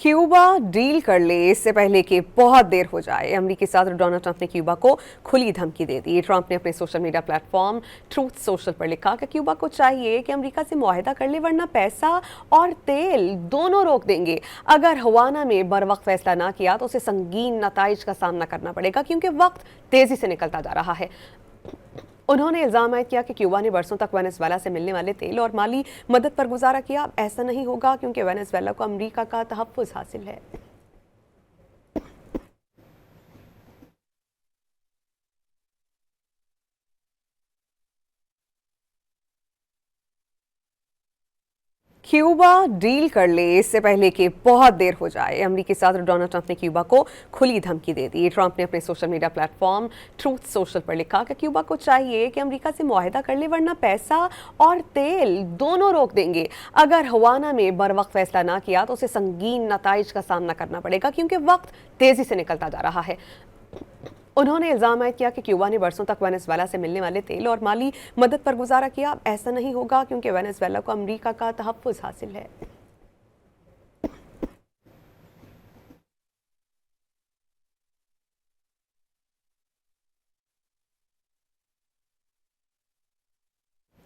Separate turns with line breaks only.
Cuba deal कर ले इससे पहले कि बहुत देर हो जाए। अमेरिकी सदर डोनाल्ड ट्रंप ने क्यूबा को खुली धमकी दे दी। ट्रंप ने अपने social media platform truth social पर लिखा कि क्यूबा को चाहिए कि अमेरिका से मुआहदा कर ले, वरना पैसा और तेल दोनों रोक देंगे। अगर हवाना में बर वक्त फैसला ना किया तो उसे संगीन नताइज का सामना करना पड़ेगा, क्योंकि वक्त तेजी से निकलता जा रहा है। उन्होंने इल्जाम आयद किया कि क्यूबा ने बरसों तक वेनेजुएला से मिलने वाले तेल और माली मदद पर गुजारा किया। अब ऐसा नहीं होगा, क्योंकि वेनेजुएला को अमेरिका का तहफ़्फ़ुज़ हासिल है। क्यूबा डील कर ले इससे पहले कि बहुत देर हो जाए। अमेरिकी सदर डोनाल्ड ट्रंप ने क्यूबा को खुली धमकी दे दी। ट्रंप ने अपने social media platform truth social पर लिखा कि क्यूबा को चाहिए कि अमेरिका से मुआहदा कर ले, वरना पैसा और तेल दोनों रोक देंगे। अगर हवाना में बर वक्त फैसला ना किया तो उसे संगीन नताइज का सामना करना पड़ेगा, क्योंकि वक्त तेजी से निकलता जा रहा है। उन्होंने इल्जाम आयद किया कि क्यूबा ने बरसों तक वेनेजुएला से मिलने वाले तेल और माली मदद पर गुजारा किया। अब ऐसा नहीं होगा, क्योंकि वेनेजुएला को अमेरिका का तहफ़्फ़ुज़ हासिल है।